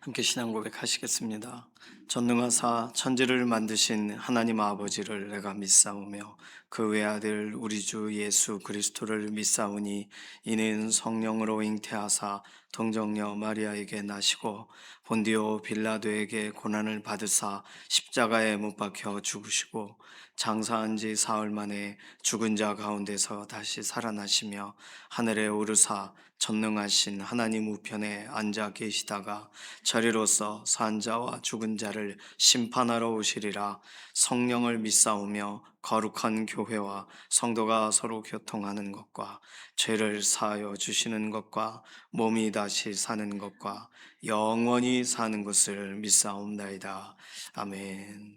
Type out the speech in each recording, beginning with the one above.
함께 신앙 고백하시겠습니다. 전능하사 천지를 만드신 하나님 아버지를 내가 믿사오며 그 외아들 우리 주 예수 그리스도를 믿사오니 이는 성령으로 잉태하사 동정녀 마리아에게 나시고 본디오 빌라도에게 고난을 받으사 십자가에 못 박혀 죽으시고 장사한 지 사흘 만에 죽은 자 가운데서 다시 살아나시며 하늘에 오르사 전능하신 하나님 우편에 앉아 계시다가 저리로서 산 자와 죽은 자를 심판하러 오시리라. 성령을 믿사오며 거룩한 교회와 성도가 서로 교통하는 것과 죄를 사하여 주시는 것과 몸이 다시 사는 것과 영원히 사는 것을 믿사옵나이다. 아멘.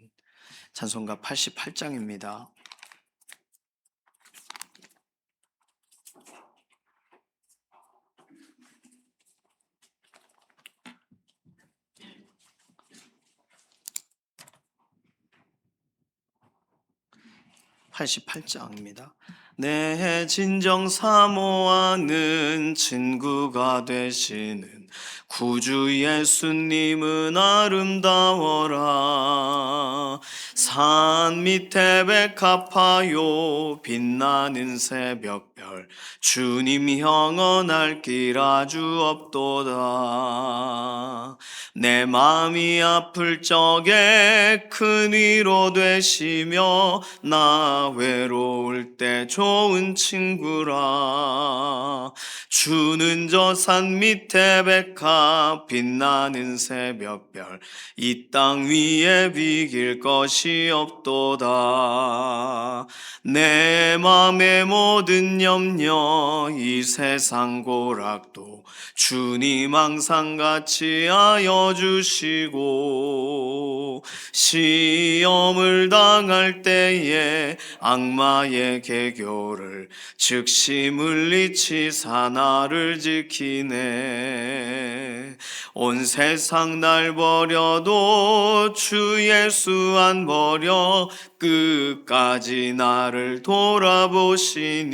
찬송가 88장입니다. 88장입니다. 내 진정 사모하는 친구가 되시는 구주 예수님은 아름다워라. 산 밑에 백합화요 빛나는 새벽별 주님 영원할 길 아주 없도다. 내 마음이 아플 적에 큰 위로 되시며 나 외로울 때 좋은 친구라. 주는 저 산 밑에 백합 빛나는 새벽별 이 땅 위에 비길 것이 없도다. 내 맘의 모든 염려 이 세상 고락도 주님 항상 같이 하여 주시고 시험을 당할 때에 악마의 개교를 즉시 물리치사 나를 지키네. 온 세상 날 버려도 주 예수 안 버려 끝까지 나를 돌아보시니.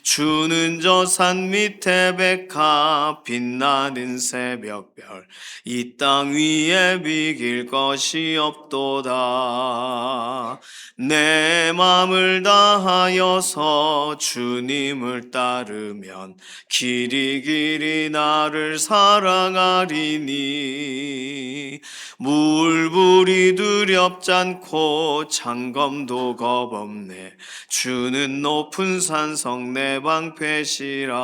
주는 저 산 밑에 백합 빛나는 새벽별 이 땅 위에 비길 것이 없도다. 내 맘을 다하여서 주님을 따르면 길이 길이 나를 사랑하리니. 물불이 두렵지 않고 창검도 겁없네. 주는 높은 산성 내 방패시라.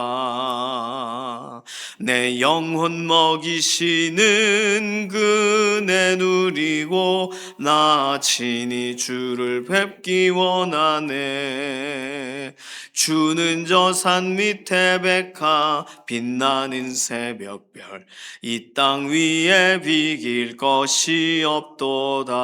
내 영혼 먹이시는 그네 누리고 나 친히 주를 뵙기 원하네. 주는 저 산 밑에 백합 빛나는 새벽별 이 땅 위에 비길 것이 없도다.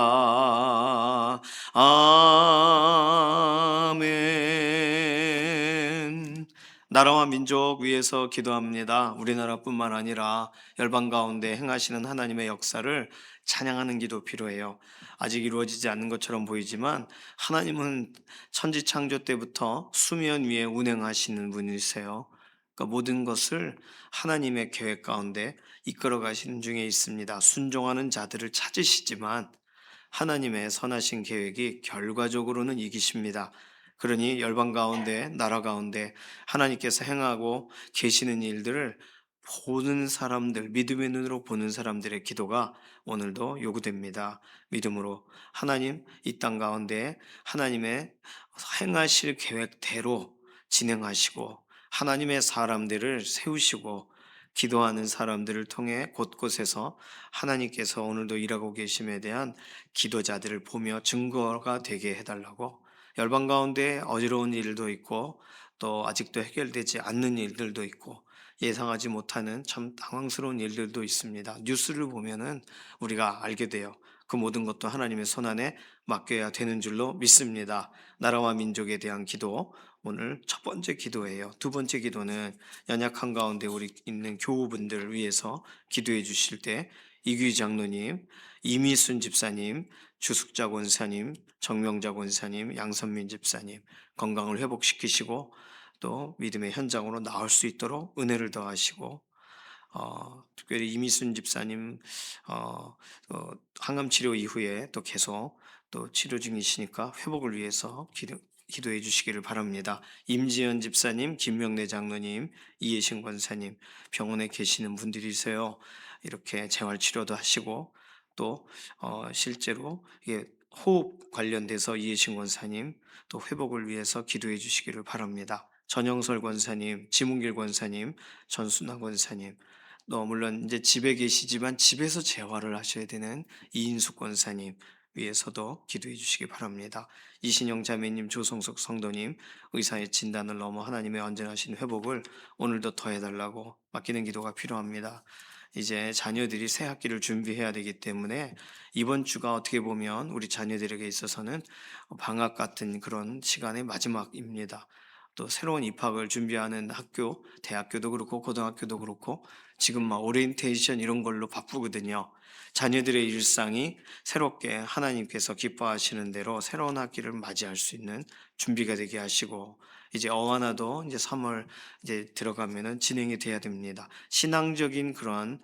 아멘. 나라와 민족 위해서 기도합니다. 우리나라뿐만 아니라 열방 가운데 행하시는 하나님의 역사를 찬양하는 기도 필요해요. 아직 이루어지지 않는 것처럼 보이지만 하나님은 천지 창조 때부터 수면 위에 운행하시는 분이세요. 그러니까 모든 것을 하나님의 계획 가운데 이끌어 가시는 중에 있습니다. 순종하는 자들을 찾으시지만 하나님의 선하신 계획이 결과적으로는 이기십니다. 그러니 열방 가운데 나라 가운데 하나님께서 행하고 계시는 일들을 보는 사람들, 믿음의 눈으로 보는 사람들의 기도가 오늘도 요구됩니다. 믿음으로 하나님 이 땅 가운데 하나님의 행하실 계획대로 진행하시고 하나님의 사람들을 세우시고 기도하는 사람들을 통해 곳곳에서 하나님께서 오늘도 일하고 계심에 대한 기도자들을 보며 증거가 되게 해달라고. 열방 가운데 어지러운 일도 있고 또 아직도 해결되지 않는 일들도 있고 예상하지 못하는 참 당황스러운 일들도 있습니다. 뉴스를 보면은 우리가 알게 돼요. 그 모든 것도 하나님의 손안에 맡겨야 되는 줄로 믿습니다. 나라와 민족에 대한 기도, 오늘 첫 번째 기도예요. 두 번째 기도는 연약한 가운데 우리 있는 교우분들을 위해서 기도해 주실 때 이규 장로님, 이미순 집사님, 주숙자 권사님, 정명자 권사님, 양선민 집사님 건강을 회복시키시고 또 믿음의 현장으로 나올 수 있도록 은혜를 더하시고 특별히 이미순 집사님 항암 치료 이후에 또 계속 또 치료 중이시니까 회복을 위해서 기도해 주시기를 바랍니다. 임지연 집사님, 김명래 장로님, 이혜신 권사님 병원에 계시는 분들이세요. 이렇게 재활 치료도 하시고 또 실제로 이게 호흡 관련돼서 이혜신 권사님 또 회복을 위해서 기도해 주시기를 바랍니다. 전영설 권사님, 지문길 권사님, 전순화 권사님, 또 물론 이제 집에 계시지만 집에서 재활을 하셔야 되는 이인숙 권사님 위해서도 기도해 주시기 바랍니다. 이신영 자매님, 조성석 성도님 의사의 진단을 넘어 하나님의 완전하신 회복을 오늘도 더해달라고 맡기는 기도가 필요합니다. 이제 자녀들이 새 학기를 준비해야 되기 때문에 이번 주가 어떻게 보면 우리 자녀들에게 있어서는 방학 같은 그런 시간의 마지막입니다. 또 새로운 입학을 준비하는 학교, 대학교도 그렇고 고등학교도 그렇고 지금 막 오리엔테이션 이런 걸로 바쁘거든요. 자녀들의 일상이 새롭게 하나님께서 기뻐하시는 대로 새로운 학기를 맞이할 수 있는 준비가 되게 하시고 이제 어와나도 이제 3월 이제 들어가면은 진행이 돼야 됩니다. 신앙적인 그런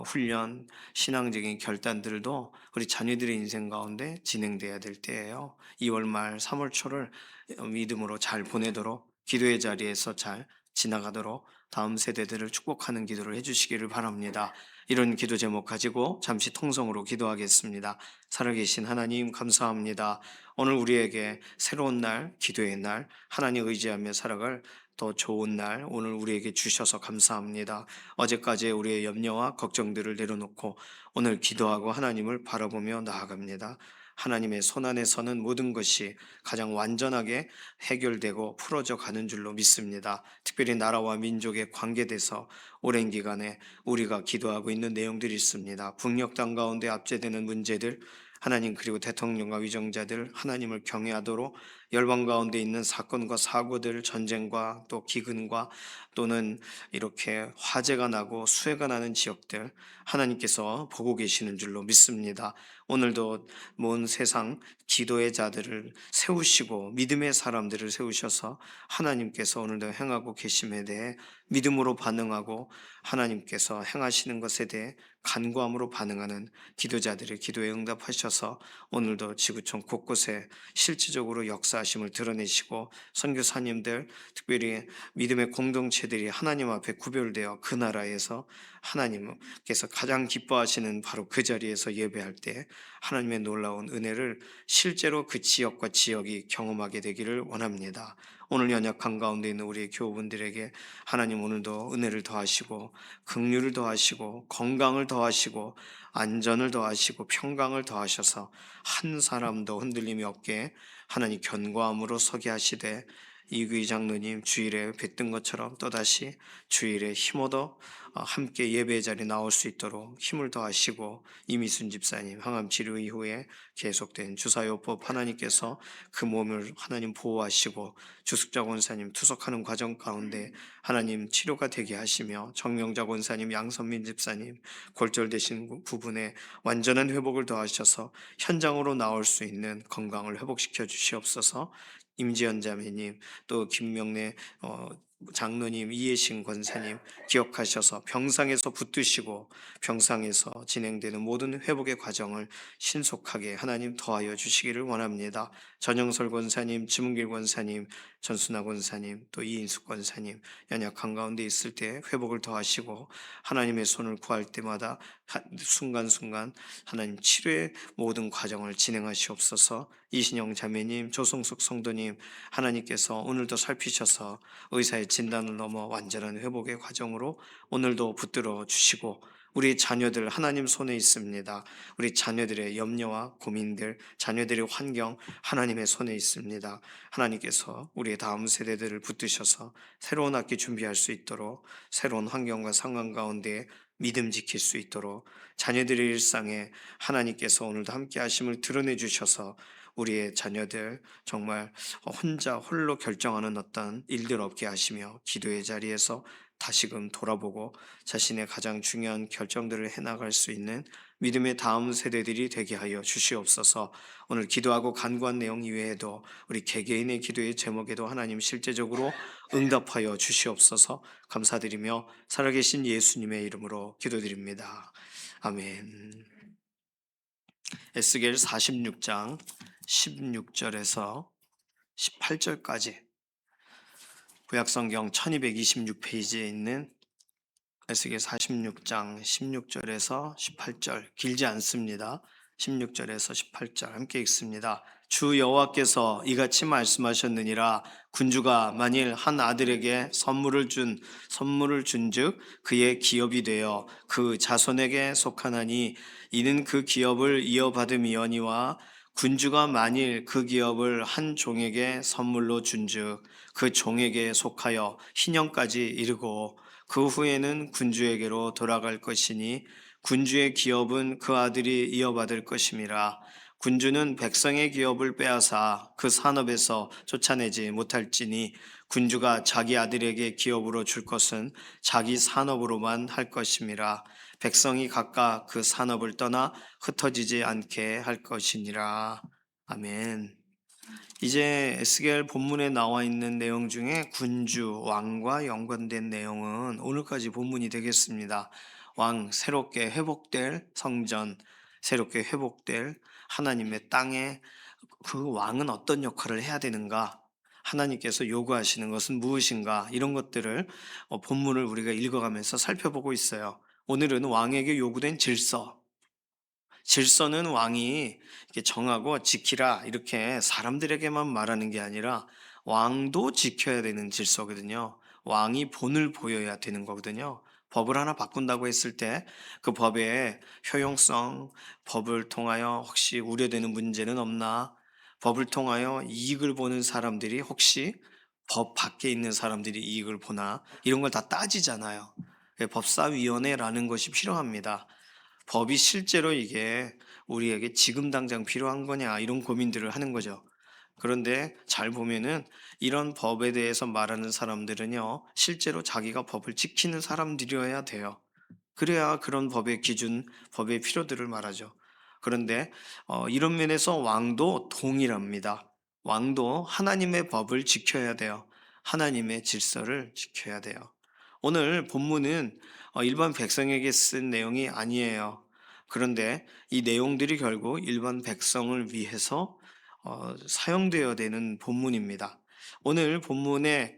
훈련, 신앙적인 결단들도 우리 자녀들의 인생 가운데 진행돼야 될 때예요. 2월 말 3월 초를 믿음으로 잘 보내도록 기도의 자리에서 잘 지나가도록 다음 세대들을 축복하는 기도를 해주시기를 바랍니다. 이런 기도 제목 가지고 잠시 통성으로 기도하겠습니다. 살아계신 하나님 감사합니다. 오늘 우리에게 새로운 날, 기도의 날, 하나님 의지하며 살아갈 더 좋은 날 오늘 우리에게 주셔서 감사합니다. 어제까지의 우리의 염려와 걱정들을 내려놓고 오늘 기도하고 하나님을 바라보며 나아갑니다. 하나님의 손안에서는 모든 것이 가장 완전하게 해결되고 풀어져 가는 줄로 믿습니다. 특별히 나라와 민족에 관계돼서 오랜 기간에 우리가 기도하고 있는 내용들이 있습니다. 북녘 땅 가운데 압제되는 문제들, 하나님 그리고 대통령과 위정자들 하나님을 경외하도록 열방 가운데 있는 사건과 사고들, 전쟁과 또 기근과 또는 이렇게 화재가 나고 수해가 나는 지역들 하나님께서 보고 계시는 줄로 믿습니다. 오늘도 먼 세상 기도의 자들을 세우시고 믿음의 사람들을 세우셔서 하나님께서 오늘도 행하고 계심에 대해 믿음으로 반응하고 하나님께서 행하시는 것에 대해 간구함으로 반응하는 기도자들의 기도에 응답하셔서 오늘도 지구촌 곳곳에 실질적으로 역사하심을 드러내시고 선교사님들 특별히 믿음의 공동체들이 하나님 앞에 구별되어 그 나라에서 하나님께서 가장 기뻐하시는 바로 그 자리에서 예배할 때 하나님의 놀라운 은혜를 실제로 그 지역과 지역이 경험하게 되기를 원합니다. 오늘 연약한 가운데 있는 우리 교우분들에게 하나님 오늘도 은혜를 더하시고 긍휼을 더하시고 건강을 더하시고 안전을 더하시고 평강을 더하셔서 한 사람도 흔들림이 없게 하나님 견고함으로 서게 하시되 이귀 장로님 주일에 뵀던 것처럼 또다시 주일에 힘얻어 함께 예배의 자리에 나올 수 있도록 힘을 더하시고 이미순 집사님 항암 치료 이후에 계속된 주사요법 하나님께서 그 몸을 하나님 보호하시고 주숙자 권사님 투석하는 과정 가운데 하나님 치료가 되게 하시며 정명자 권사님 양선민 집사님 골절되신 부분에 완전한 회복을 더하셔서 현장으로 나올 수 있는 건강을 회복시켜 주시옵소서. 임지연 자매님 또 김명래 장로님 이해신 권사님 기억하셔서 병상에서 붙드시고 병상에서 진행되는 모든 회복의 과정을 신속하게 하나님 더하여 주시기를 원합니다. 전영설 권사님, 지문길 권사님, 전순아 권사님, 또 이인숙 권사님 연약한 가운데 있을 때 회복을 더하시고 하나님의 손을 구할 때마다 순간순간 하나님 치료의 모든 과정을 진행하시옵소서. 이신영 자매님, 조성숙 성도님 하나님께서 오늘도 살피셔서 의사의 진단을 넘어 완전한 회복의 과정으로 오늘도 붙들어 주시고 우리 자녀들 하나님 손에 있습니다. 우리 자녀들의 염려와 고민들, 자녀들의 환경 하나님의 손에 있습니다. 하나님께서 우리의 다음 세대들을 붙드셔서 새로운 학기 준비할 수 있도록 새로운 환경과 상황 가운데 믿음 지킬 수 있도록 자녀들의 일상에 하나님께서 오늘도 함께 하심을 드러내 주셔서 우리의 자녀들 정말 혼자 홀로 결정하는 어떤 일들 없게 하시며 기도의 자리에서 다시금 돌아보고 자신의 가장 중요한 결정들을 해나갈 수 있는 믿음의 다음 세대들이 되게 하여 주시옵소서. 오늘 기도하고 간구한 내용 이외에도 우리 개개인의 기도의 제목에도 하나님 실제적으로 응답하여 주시옵소서. 감사드리며 살아계신 예수님의 이름으로 기도드립니다. 아멘. 에스겔 46장 16절에서 18절까지 구약성경 1226페이지에 있는 에스겔 46장 16절에서 18절, 길지 않습니다. 16절에서 18절 함께 읽습니다. 주 여호와께서 이같이 말씀하셨느니라. 군주가 만일 한 아들에게 선물을 준즉 그의 기업이 되어 그 자손에게 속하나니 이는 그 기업을 이어받음이거니와 군주가 만일 그 기업을 한 종에게 선물로 준즉 그 종에게 속하여 희년까지 이르고 그 후에는 군주에게로 돌아갈 것이니 군주의 기업은 그 아들이 이어받을 것임이라. 군주는 백성의 기업을 빼앗아 그 산업에서 쫓아내지 못할지니 군주가 자기 아들에게 기업으로 줄 것은 자기 산업으로만 할 것임이라. 백성이 각각 그 산업을 떠나 흩어지지 않게 할 것이니라. 아멘. 이제 에스겔 본문에 나와 있는 내용 중에 군주, 왕과 연관된 내용은 오늘까지 본문이 되겠습니다. 왕, 새롭게 회복될 성전, 새롭게 회복될 하나님의 땅에 그 왕은 어떤 역할을 해야 되는가? 하나님께서 요구하시는 것은 무엇인가? 이런 것들을 본문을 우리가 읽어가면서 살펴보고 있어요. 오늘은 왕에게 요구된 질서는 왕이 이렇게 정하고 지키라 이렇게 사람들에게만 말하는 게 아니라 왕도 지켜야 되는 질서거든요. 왕이 본을 보여야 되는 거거든요. 법을 하나 바꾼다고 했을 때 그 법의 효용성, 법을 통하여 혹시 우려되는 문제는 없나? 법을 통하여 이익을 보는 사람들이 혹시 법 밖에 있는 사람들이 이익을 보나? 이런 걸 다 따지잖아요. 법사위원회라는 것이 필요합니다. 법이 실제로 이게 우리에게 지금 당장 필요한 거냐 이런 고민들을 하는 거죠. 그런데 잘 보면은 이런 법에 대해서 말하는 사람들은요, 실제로 자기가 법을 지키는 사람들이어야 돼요. 그래야 그런 법의 기준, 법의 필요들을 말하죠. 그런데 이런 면에서 왕도 동일합니다. 왕도 하나님의 법을 지켜야 돼요. 하나님의 질서를 지켜야 돼요. 오늘 본문은 일반 백성에게 쓴 내용이 아니에요. 그런데 이 내용들이 결국 일반 백성을 위해서 사용되어야 되는 본문입니다. 오늘 본문의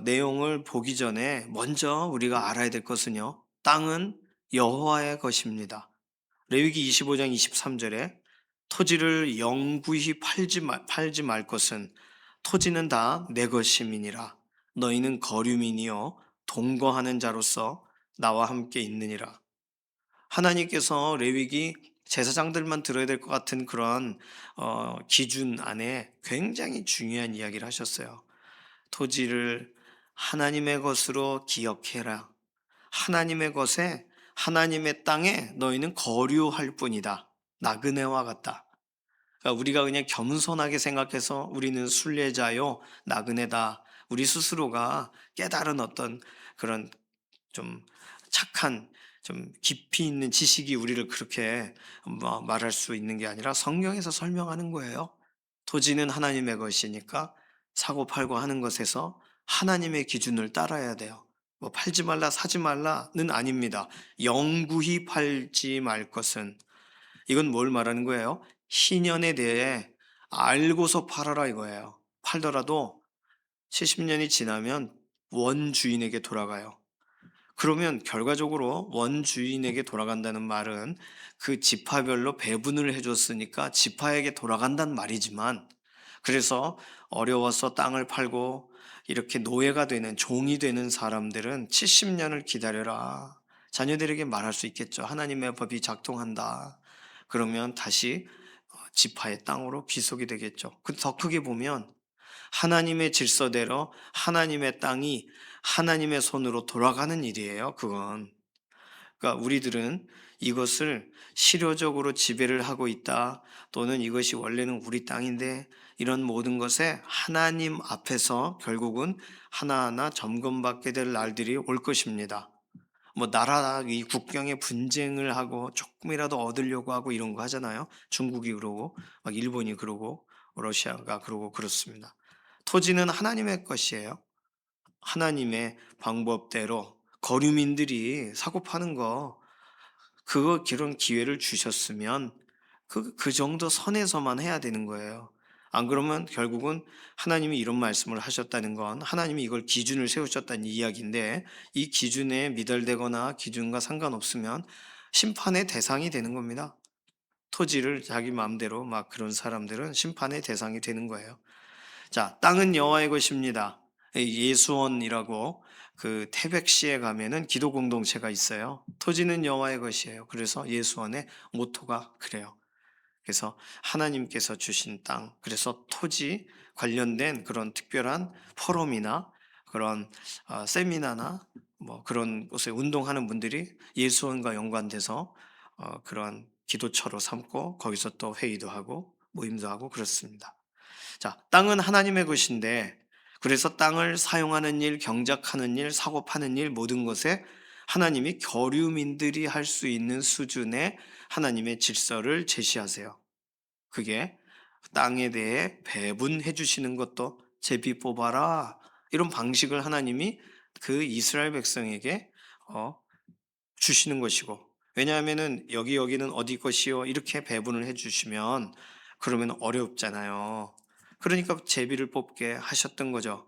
내용을 보기 전에 먼저 우리가 알아야 될 것은요. 땅은 여호와의 것입니다. 레위기 25장 23절에 토지를 영구히 팔지 말 것은 토지는 다 내 것임이니라. 너희는 거류민이요 동거하는 자로서 나와 함께 있느니라. 하나님께서 레위기 제사장들만 들어야 될 것 같은 그런 기준 안에 굉장히 중요한 이야기를 하셨어요. 토지를 하나님의 것으로 기억해라. 하나님의 것에 하나님의 땅에 너희는 거류할 뿐이다. 나그네와 같다. 그러니까 우리가 그냥 겸손하게 생각해서 우리는 순례자요, 나그네다. 우리 스스로가 깨달은 어떤 그런 좀 착한 좀 깊이 있는 지식이 우리를 그렇게 말할 수 있는 게 아니라 성경에서 설명하는 거예요. 토지는 하나님의 것이니까 사고 팔고 하는 것에서 하나님의 기준을 따라야 돼요. 뭐 팔지 말라 사지 말라는 아닙니다. 영구히 팔지 말 것은 이건 뭘 말하는 거예요? 희년에 대해 알고서 팔아라 이거예요. 팔더라도 70년이 지나면 원주인에게 돌아가요. 그러면 결과적으로 원주인에게 돌아간다는 말은 그 지파별로 배분을 해줬으니까 지파에게 돌아간단 말이지만 그래서 어려워서 땅을 팔고 이렇게 노예가 되는 종이 되는 사람들은 70년을 기다려라. 자녀들에게 말할 수 있겠죠. 하나님의 법이 작동한다. 그러면 다시 지파의 땅으로 귀속이 되겠죠. 더 크게 보면 하나님의 질서대로 하나님의 땅이 하나님의 손으로 돌아가는 일이에요. 그건 그러니까 우리들은 이것을 실효적으로 지배를 하고 있다, 또는 이것이 원래는 우리 땅인데, 이런 모든 것에 하나님 앞에서 결국은 하나하나 점검받게 될 날들이 올 것입니다. 뭐 나라 이 국경에 분쟁을 하고 조금이라도 얻으려고 하고 이런 거 하잖아요. 중국이 그러고 막 일본이 그러고 러시아가 그러고 그렇습니다. 토지는 하나님의 것이에요. 하나님의 방법대로 거류민들이 사고 파는 거, 그거 그런 기회를 주셨으면 그 정도 선에서만 해야 되는 거예요. 안 그러면 결국은 하나님이 이런 말씀을 하셨다는 건 하나님이 이걸 기준을 세우셨다는 이야기인데, 이 기준에 미달되거나 기준과 상관없으면 심판의 대상이 되는 겁니다. 토지를 자기 마음대로 막 그런 사람들은 심판의 대상이 되는 거예요. 자, 땅은 여호와의 것입니다. 예수원이라고 그 태백시에 가면은 기도 공동체가 있어요. 토지는 여호와의 것이에요. 그래서 예수원의 모토가 그래요. 그래서 하나님께서 주신 땅, 그래서 토지 관련된 그런 특별한 포럼이나 그런 세미나나 뭐 그런 곳에 운동하는 분들이 예수원과 연관돼서 그런 기도처로 삼고 거기서 또 회의도 하고 모임도 하고 그렇습니다. 자, 땅은 하나님의 것인데, 그래서 땅을 사용하는 일, 경작하는 일, 사고 파는 일, 모든 것에 하나님이 거류민들이 할 수 있는 수준의 하나님의 질서를 제시하세요. 그게 땅에 대해 배분해 주시는 것도 제비 뽑아라, 이런 방식을 하나님이 그 이스라엘 백성에게 어, 주시는 것이고, 왜냐하면은 여기는 어디 것이요 이렇게 배분을 해 주시면 그러면 어렵잖아요. 그러니까 제비를 뽑게 하셨던 거죠.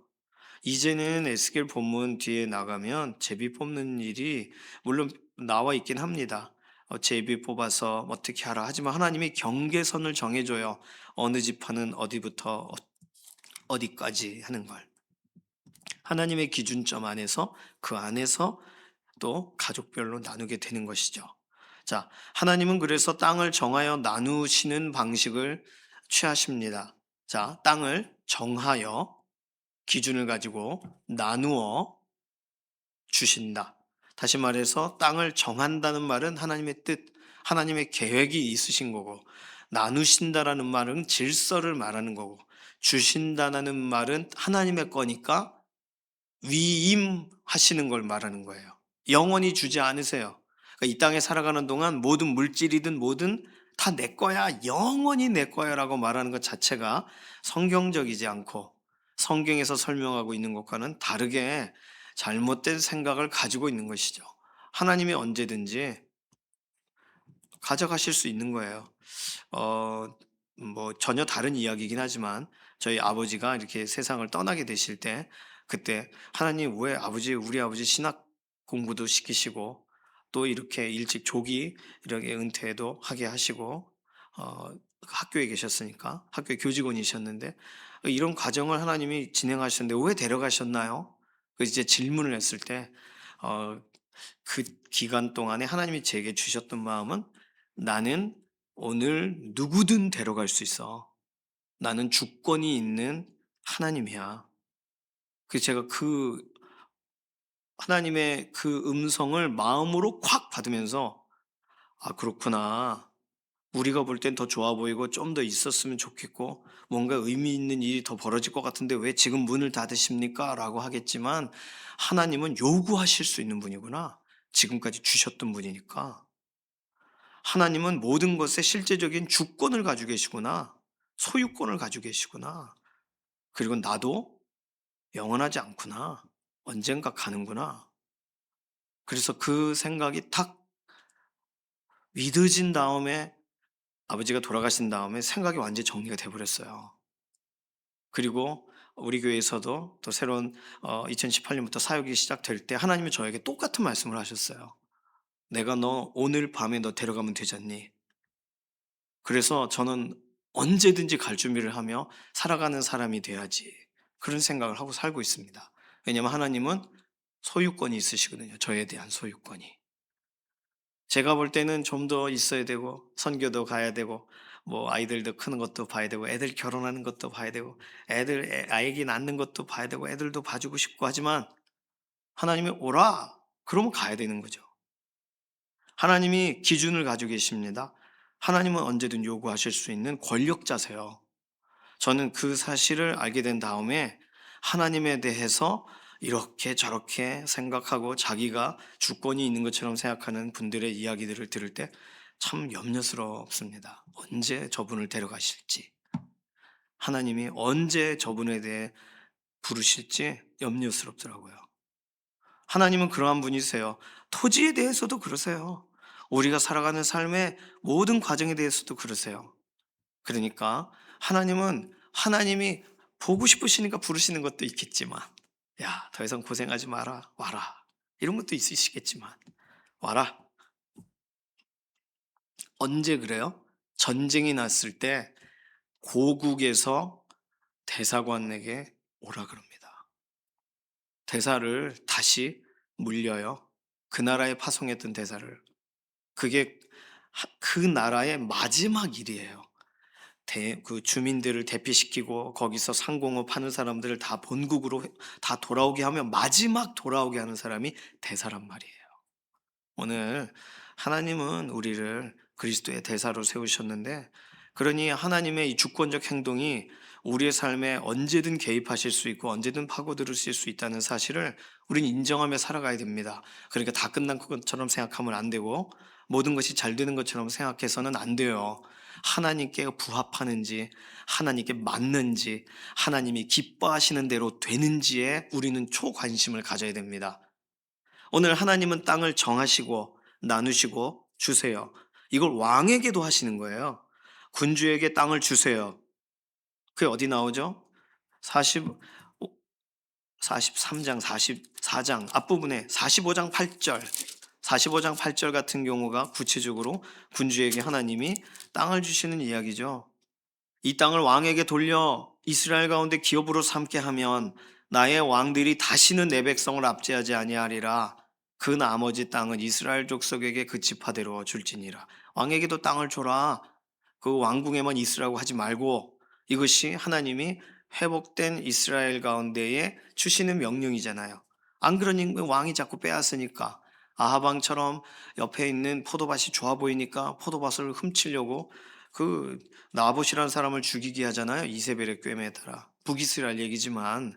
이제는 에스겔 본문 뒤에 나가면 제비 뽑는 일이 물론 나와 있긴 합니다. 제비 뽑아서 어떻게 하라 하지만 하나님이 경계선을 정해줘요. 어느 지파는 어디부터 어디까지 하는 걸. 하나님의 기준점 안에서, 그 안에서 또 가족별로 나누게 되는 것이죠. 자, 하나님은 그래서 땅을 정하여 나누시는 방식을 취하십니다. 자, 땅을 정하여 기준을 가지고 나누어 주신다. 다시 말해서 땅을 정한다는 말은 하나님의 뜻, 하나님의 계획이 있으신 거고, 나누신다라는 말은 질서를 말하는 거고, 주신다는 말은 하나님의 거니까 위임하시는 걸 말하는 거예요. 영원히 주지 않으세요. 그러니까 이 땅에 살아가는 동안 모든 물질이든 뭐든 다 내 거야, 영원히 내 거야라고 말하는 것 자체가 성경적이지 않고 성경에서 설명하고 있는 것과는 다르게 잘못된 생각을 가지고 있는 것이죠. 하나님이 언제든지 가져가실 수 있는 거예요. 어, 뭐 전혀 다른 이야기이긴 하지만 저희 아버지가 이렇게 세상을 떠나게 되실 때, 그때 하나님 왜 우리 아버지 신학 공부도 시키시고 또 이렇게 일찍 조기 이렇게 은퇴도 하게 하시고 학교에 계셨으니까 학교 교직원이셨는데 이런 과정을 하나님이 진행하셨는데 왜 데려가셨나요? 그 이제 질문을 했을 때 어, 그 기간 동안에 하나님이 제게 주셨던 마음은, 나는 오늘 누구든 데려갈 수 있어. 나는 주권이 있는 하나님이야. 그 제가 그 하나님의 그 음성을 마음으로 콱 받으면서, 아, 그렇구나. 우리가 볼 땐 더 좋아 보이고 좀 더 있었으면 좋겠고 뭔가 의미 있는 일이 더 벌어질 것 같은데 왜 지금 문을 닫으십니까? 라고 하겠지만, 하나님은 요구하실 수 있는 분이구나. 지금까지 주셨던 분이니까. 하나님은 모든 것에 실제적인 주권을 가지고 계시구나. 소유권을 가지고 계시구나. 그리고 나도 영원하지 않구나. 언젠가 가는구나. 그래서 그 생각이 탁 믿어진 다음에, 아버지가 돌아가신 다음에 생각이 완전히 정리가 돼버렸어요. 그리고 우리 교회에서도 또 새로운 2018년부터 사역이 시작될 때 하나님이 저에게 똑같은 말씀을 하셨어요. 내가 너 오늘 밤에 너 데려가면 되잖니. 그래서 저는 언제든지 갈 준비를 하며 살아가는 사람이 돼야지, 그런 생각을 하고 살고 있습니다. 왜냐하면 하나님은 소유권이 있으시거든요. 저에 대한 소유권이. 제가 볼 때는 좀 더 있어야 되고 선교도 가야 되고 뭐 아이들도 크는 것도 봐야 되고 애들 결혼하는 것도 봐야 되고 아기 낳는 것도 봐야 되고 애들도 봐주고 싶고 하지만, 하나님이 오라 그러면 가야 되는 거죠. 하나님이 기준을 가지고 계십니다. 하나님은 언제든 요구하실 수 있는 권력자세요. 저는 그 사실을 알게 된 다음에 하나님에 대해서 이렇게 저렇게 생각하고 자기가 주권이 있는 것처럼 생각하는 분들의 이야기들을 들을 때 참 염려스럽습니다. 언제 저분을 데려가실지, 하나님이 언제 저분에 대해 부르실지 염려스럽더라고요. 하나님은 그러한 분이세요. 토지에 대해서도 그러세요. 우리가 살아가는 삶의 모든 과정에 대해서도 그러세요. 그러니까 하나님이 보고 싶으시니까 부르시는 것도 있겠지만, 야, 더 이상 고생하지 마라, 와라. 이런 것도 있으시겠지만, 와라. 언제 그래요? 전쟁이 났을 때 고국에서 대사관에게 오라 그럽니다. 대사를 다시 물려요. 그 나라에 파송했던 대사를. 그게 그 나라의 마지막 일이에요. 그 주민들을 대피시키고 거기서 상공업 하는 사람들을 다 본국으로 다 돌아오게 하면 마지막 돌아오게 하는 사람이 대사란 말이에요. 오늘 하나님은 우리를 그리스도의 대사로 세우셨는데, 그러니 하나님의 이 주권적 행동이 우리의 삶에 언제든 개입하실 수 있고 언제든 파고들으실 수 있다는 사실을 우리는 인정하며 살아가야 됩니다. 그러니까 다 끝난 것처럼 생각하면 안 되고 모든 것이 잘 되는 것처럼 생각해서는 안 돼요. 하나님께 부합하는지, 하나님께 맞는지, 하나님이 기뻐하시는 대로 되는지에 우리는 초관심을 가져야 됩니다. 오늘 하나님은 땅을 정하시고 나누시고 주세요. 이걸 왕에게도 하시는 거예요. 군주에게 땅을 주세요. 그게 어디 나오죠? 40, 43장, 44장 앞부분에 45장 8절, 45장 8절 같은 경우가 구체적으로 군주에게 하나님이 땅을 주시는 이야기죠. 이 땅을 왕에게 돌려 이스라엘 가운데 기업으로 삼게 하면 나의 왕들이 다시는 내 백성을 압제하지 아니하리라. 그 나머지 땅은 이스라엘 족속에게 그 지파대로 줄지니라. 왕에게도 땅을 줘라. 그 왕궁에만 있으라고 하지 말고, 이것이 하나님이 회복된 이스라엘 가운데에 주시는 명령이잖아요. 안 그러니 왕이 자꾸 빼앗으니까, 아하방처럼 옆에 있는 포도밭이 좋아 보이니까 포도밭을 훔치려고 그 나봇이라는 사람을 죽이게 하잖아요. 이세벨의 꾀에 따라. 북이스라엘 얘기지만,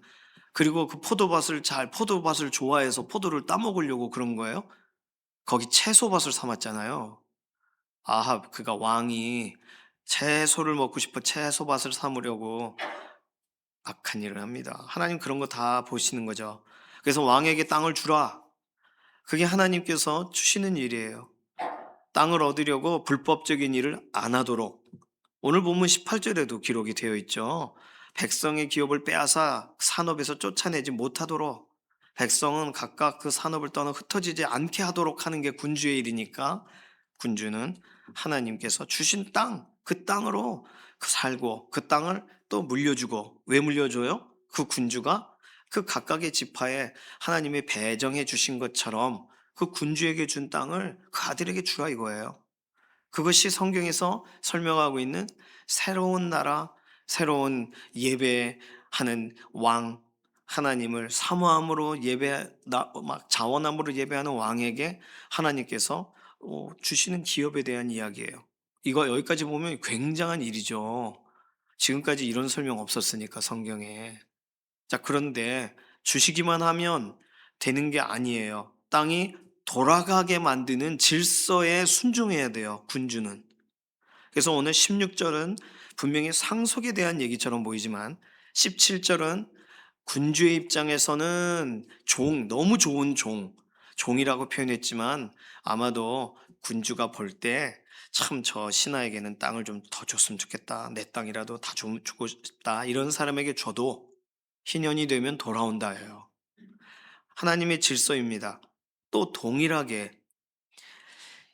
그리고 그 포도밭을 좋아해서 포도를 따먹으려고 그런 거예요. 거기 채소밭을 삼았잖아요. 그가 왕이 채소를 먹고 싶어 채소밭을 삼으려고 악한 일을 합니다. 하나님 그런 거 다 보시는 거죠. 그래서 왕에게 땅을 주라. 그게 하나님께서 주시는 일이에요. 땅을 얻으려고 불법적인 일을 안 하도록. 오늘 본문 18절에도 기록이 되어 있죠. 백성의 기업을 빼앗아 산업에서 쫓아내지 못하도록, 백성은 각각 그 산업을 떠나 흩어지지 않게 하도록 하는 게 군주의 일이니까, 군주는 하나님께서 주신 땅, 그 땅으로 살고 그 땅을 또 물려주고. 왜 물려줘요? 그 군주가 그 각각의 지파에 하나님이 배정해 주신 것처럼 그 군주에게 준 땅을 그 아들에게 주라 이거예요. 그것이 성경에서 설명하고 있는 새로운 나라, 새로운 예배하는 왕, 하나님을 사모함으로 막 자원함으로 예배하는 왕에게 하나님께서 주시는 기업에 대한 이야기예요. 이거 여기까지 보면 굉장한 일이죠. 지금까지 이런 설명 없었으니까 성경에. 자, 그런데 주시기만 하면 되는 게 아니에요. 땅이 돌아가게 만드는 질서에 순종해야 돼요, 군주는. 그래서 오늘 16절은 분명히 상속에 대한 얘기처럼 보이지만 17절은 군주의 입장에서는 너무 좋은 종이라고 표현했지만, 아마도 군주가 볼 때 참 저 신하에게는 땅을 좀 더 줬으면 좋겠다. 내 땅이라도 다 주고 싶다. 이런 사람에게 줘도 희년이 되면 돌아온다예요. 하나님의 질서입니다. 또 동일하게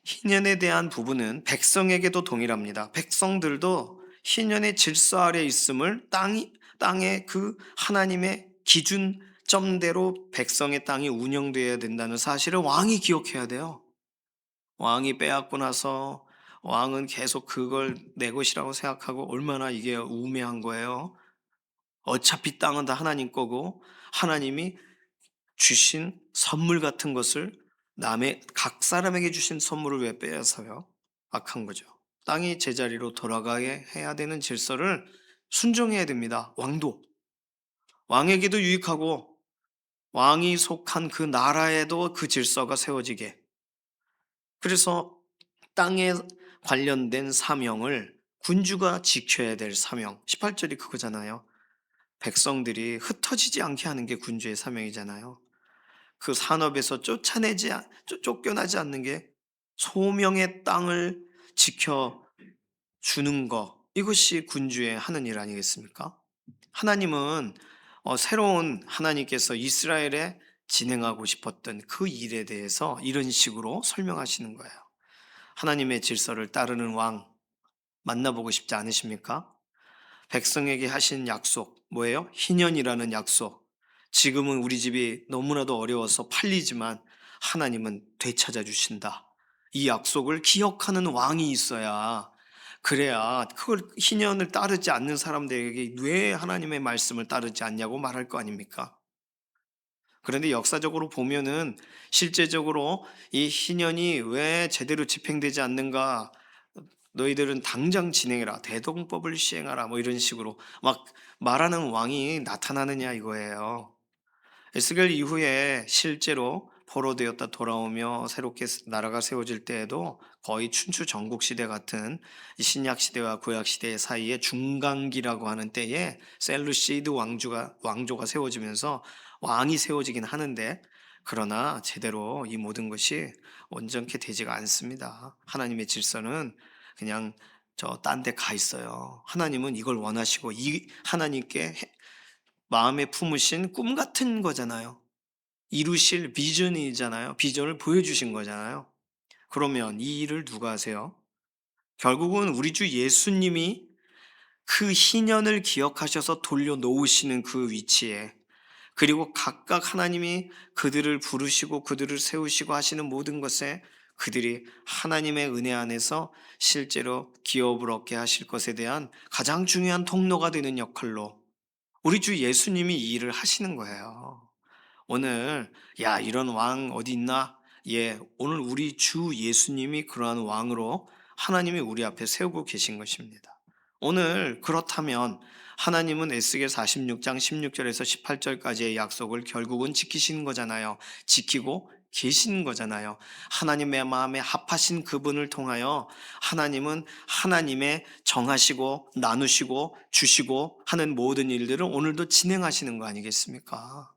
희년에 대한 부분은 백성에게도 동일합니다. 백성들도 희년의 질서 아래 있음을 땅의 그 하나님의 기준점대로 백성의 땅이 운영되어야 된다는 사실을 왕이 기억해야 돼요. 왕이 빼앗고 나서 왕은 계속 그걸 내 것이라고 생각하고, 얼마나 이게 우매한 거예요. 어차피 땅은 다 하나님 거고 하나님이 주신 선물 같은 것을 남의 각 사람에게 주신 선물을 왜 빼앗아요? 악한 거죠. 땅이 제자리로 돌아가게 해야 되는 질서를 순종해야 됩니다. 왕도 왕에게도 유익하고 왕이 속한 그 나라에도 그 질서가 세워지게. 그래서 땅에 관련된 사명을 군주가 지켜야 될 사명. 18절이 그거잖아요. 백성들이 흩어지지 않게 하는 게 군주의 사명이잖아요. 그 산업에서 쫓겨나지 않는 게 소명의 땅을 지켜 주는 것. 이것이 군주의 하는 일 아니겠습니까? 하나님은 새로운 하나님께서 이스라엘에 진행하고 싶었던 그 일에 대해서 이런 식으로 설명하시는 거예요. 하나님의 질서를 따르는 왕 만나보고 싶지 않으십니까? 백성에게 하신 약속 뭐예요? 희년이라는 약속. 지금은 우리 집이 너무나도 어려워서 팔리지만 하나님은 되찾아 주신다. 이 약속을 기억하는 왕이 있어야, 그래야 그걸 희년을 따르지 않는 사람들에게 왜 하나님의 말씀을 따르지 않냐고 말할 거 아닙니까? 그런데 역사적으로 보면은 실제적으로 이 희년이 왜 제대로 집행되지 않는가? 너희들은 당장 진행해라. 대동법을 시행하라. 뭐 이런 식으로 막 말하는 왕이 나타나느냐 이거예요. 에스겔 이후에 실제로 포로되었다 돌아오며 새롭게 나라가 세워질 때에도 거의 춘추 전국 시대 같은 이 신약 시대와 구약 시대 사이에 중간기라고 하는 때에 셀루시드 왕조가 세워지면서 왕이 세워지긴 하는데, 그러나 제대로 이 모든 것이 온전케 되지가 않습니다. 하나님의 질서는 그냥 저 딴 데 가 있어요. 하나님은 이걸 원하시고 이 하나님께 마음에 품으신 꿈 같은 거잖아요. 이루실 비전이잖아요. 비전을 보여주신 거잖아요. 그러면 이 일을 누가 하세요? 결국은 우리 주 예수님이 그 희년을 기억하셔서 돌려놓으시는 그 위치에, 그리고 각각 하나님이 그들을 부르시고 그들을 세우시고 하시는 모든 것에 그들이 하나님의 은혜 안에서 실제로 기업을 얻게 하실 것에 대한 가장 중요한 통로가 되는 역할로 우리 주 예수님이 이 일을 하시는 거예요. 오늘 야 이런 왕 어디 있나? 예, 오늘 우리 주 예수님이 그러한 왕으로 하나님이 우리 앞에 세우고 계신 것입니다. 오늘 그렇다면 하나님은 에스겔 46장 16절에서 18절까지의 약속을 결국은 지키시는 거잖아요. 지키고 계시는 거잖아요. 하나님의 마음에 합하신 그분을 통하여 하나님은 하나님의 정하시고 나누시고 주시고 하는 모든 일들을 오늘도 진행하시는 거 아니겠습니까?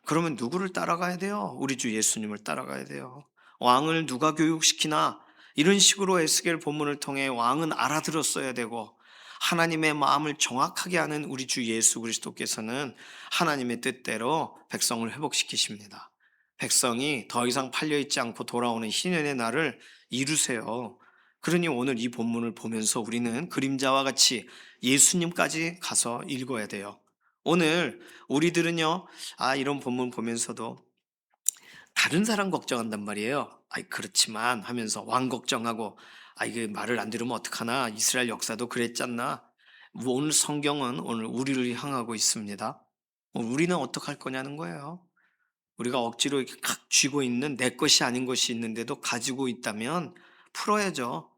그러면 누구를 따라가야 돼요? 우리 주 예수님을 따라가야 돼요. 왕을 누가 교육시키나? 이런 식으로 에스겔 본문을 통해 왕은 알아들었어야 되고, 하나님의 마음을 정확하게 아는 우리 주 예수 그리스도께서는 하나님의 뜻대로 백성을 회복시키십니다. 백성이 더 이상 팔려있지 않고 돌아오는 희년의 날을 이루세요. 그러니 오늘 이 본문을 보면서 우리는 그림자와 같이 예수님까지 가서 읽어야 돼요. 오늘 우리들은요, 이런 본문 보면서도 다른 사람 걱정한단 말이에요. 그렇지만 하면서 왕 걱정하고, 이게 말을 안 들으면 어떡하나? 이스라엘 역사도 그랬잖나? 뭐 오늘 성경은 오늘 우리를 향하고 있습니다. 우리는 어떡할 거냐는 거예요. 우리가 억지로 이렇게 칵 쥐고 있는 내 것이 아닌 것이 있는데도 가지고 있다면 풀어야죠.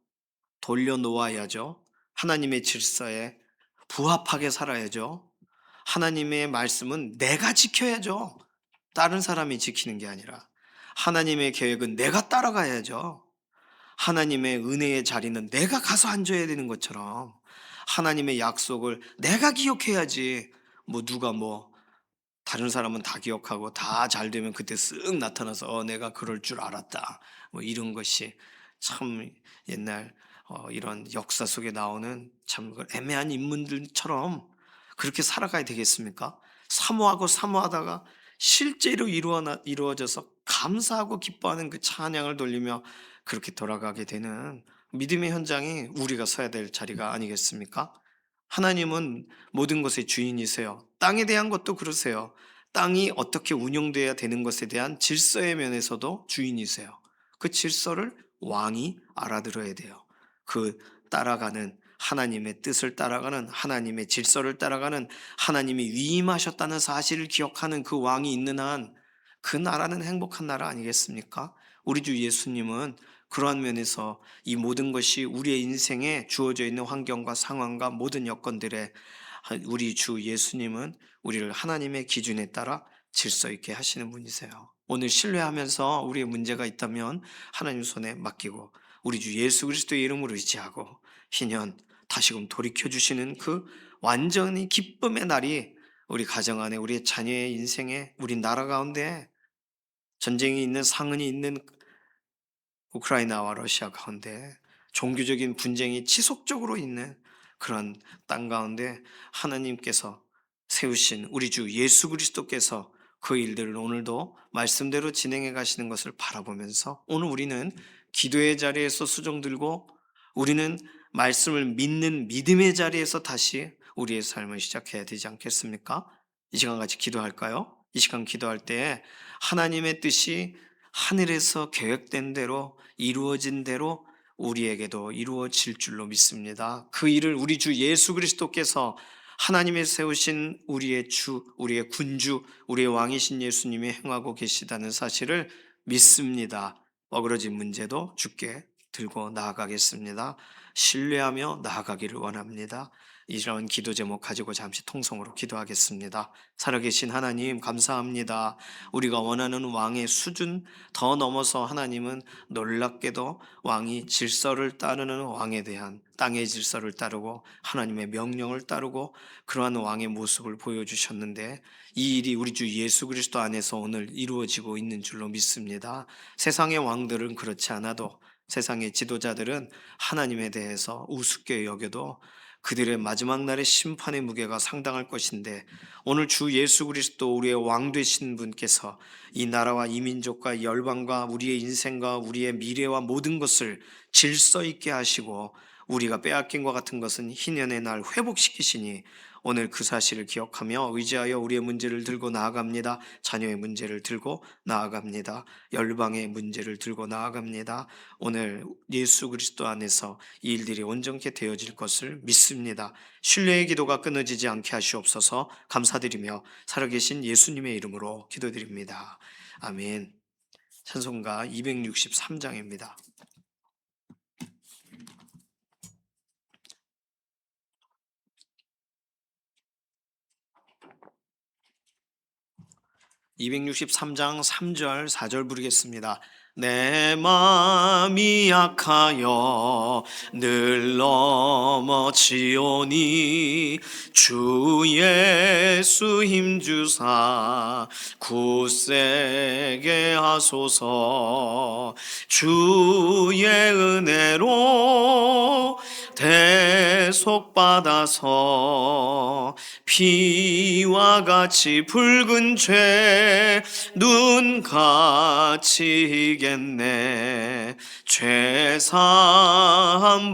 돌려놓아야죠. 하나님의 질서에 부합하게 살아야죠. 하나님의 말씀은 내가 지켜야죠. 다른 사람이 지키는 게 아니라. 하나님의 계획은 내가 따라가야죠. 하나님의 은혜의 자리는 내가 가서 앉아야 되는 것처럼 하나님의 약속을 내가 기억해야지. 누가 다른 사람은 다 기억하고 다 잘 되면 그때 쓱 나타나서 내가 그럴 줄 알았다. 이런 것이 참 옛날 이런 역사 속에 나오는 참 애매한 인물들처럼 그렇게 살아가야 되겠습니까? 사모하고 사모하다가 실제로 이루어져서 감사하고 기뻐하는 그 찬양을 돌리며 그렇게 돌아가게 되는 믿음의 현장이 우리가 서야 될 자리가 아니겠습니까? 하나님은 모든 것의 주인이세요. 땅에 대한 것도 그러세요. 땅이 어떻게 운영돼야 되는 것에 대한 질서의 면에서도 주인이세요. 그 질서를 왕이 알아들어야 돼요. 그 따라가는 하나님의 뜻을 따라가는, 하나님의 질서를 따라가는, 하나님이 위임하셨다는 사실을 기억하는 그 왕이 있는 한 그 나라는 행복한 나라 아니겠습니까? 우리 주 예수님은 그러한 면에서 이 모든 것이 우리의 인생에 주어져 있는 환경과 상황과 모든 여건들에 우리 주 예수님은 우리를 하나님의 기준에 따라 질서 있게 하시는 분이세요. 오늘 신뢰하면서 우리의 문제가 있다면 하나님 손에 맡기고 우리 주 예수 그리스도의 이름으로 의지하고 희년 다시금 돌이켜 주시는 그 완전히 기쁨의 날이 우리 가정 안에 우리의 자녀의 인생에 우리 나라 가운데 전쟁이 있는 상흔이 있는 우크라이나와 러시아 가운데 종교적인 분쟁이 지속적으로 있는 그런 땅 가운데 하나님께서 세우신 우리 주 예수 그리스도께서 그 일들을 오늘도 말씀대로 진행해 가시는 것을 바라보면서 오늘 우리는 기도의 자리에서 수종 들고 우리는 말씀을 믿는 믿음의 자리에서 다시 우리의 삶을 시작해야 되지 않겠습니까? 이 시간 같이 기도할까요? 이 시간 기도할 때 하나님의 뜻이 하늘에서 계획된 대로 이루어진 대로 우리에게도 이루어질 줄로 믿습니다. 그 일을 우리 주 예수 그리스도께서 하나님의 세우신 우리의 주, 우리의 군주, 우리의 왕이신 예수님이 행하고 계시다는 사실을 믿습니다. 어그러진 문제도 주께 들고 나아가겠습니다. 신뢰하며 나아가기를 원합니다. 이런 기도 제목 가지고 잠시 통성으로 기도하겠습니다. 살아계신 하나님 감사합니다. 우리가 원하는 왕의 수준 더 넘어서 하나님은 놀랍게도 왕이 질서를 따르는 왕에 대한 땅의 질서를 따르고 하나님의 명령을 따르고 그러한 왕의 모습을 보여주셨는데 이 일이 우리 주 예수 그리스도 안에서 오늘 이루어지고 있는 줄로 믿습니다. 세상의 왕들은 그렇지 않아도 세상의 지도자들은 하나님에 대해서 우습게 여겨도 그들의 마지막 날의 심판의 무게가 상당할 것인데 오늘 주 예수 그리스도 우리의 왕 되신 분께서 이 나라와 이 민족과 열방과 우리의 인생과 우리의 미래와 모든 것을 질서 있게 하시고 우리가 빼앗긴 것 같은 것은 희년의 날 회복시키시니 오늘 그 사실을 기억하며 의지하여 우리의 문제를 들고 나아갑니다. 자녀의 문제를 들고 나아갑니다. 열방의 문제를 들고 나아갑니다. 오늘 예수 그리스도 안에서 이 일들이 온전케 되어질 것을 믿습니다. 신뢰의 기도가 끊어지지 않게 하시옵소서. 감사드리며 살아계신 예수님의 이름으로 기도드립니다. 아멘. 찬송가 263장입니다. 263장 3절 4절 부르겠습니다. 내 마음이 약하여 늘 넘어지오니 주 예수 힘주사 굳세게 하소서. 주의 은혜로 대속받아서 피와 같이 붉은 죄 눈같이 이겠네. 죄사함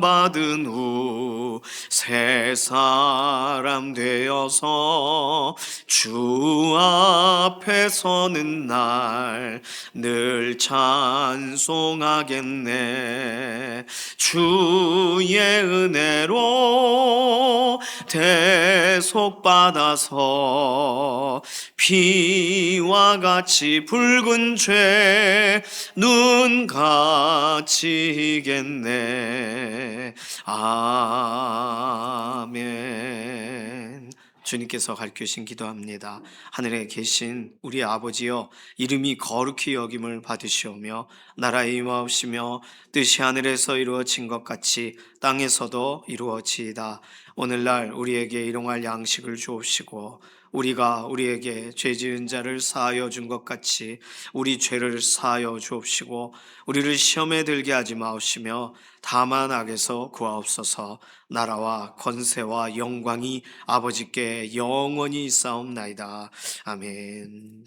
받은 후 새 사람 되어서 주 앞에 서는 날 늘 찬송하겠네. 주의 은혜로 대속받아서 피와 같이 붉은 죄 눈같이 이겠네. 아멘. 주님께서 가르치신 기도합니다. 하늘에 계신 우리 아버지여, 이름이 거룩히 여김을 받으시오며 나라에 임하옵시며 뜻이 하늘에서 이루어진 것 같이 땅에서도 이루어지이다. 오늘날 우리에게 일용할 양식을 주옵시고 우리가 우리에게 죄 지은 자를 사하여 준 것 같이 우리 죄를 사하여 주옵시고 우리를 시험에 들게 하지 마옵시며 다만 악에서 구하옵소서. 나라와 권세와 영광이 아버지께 영원히 있사옵나이다. 아멘.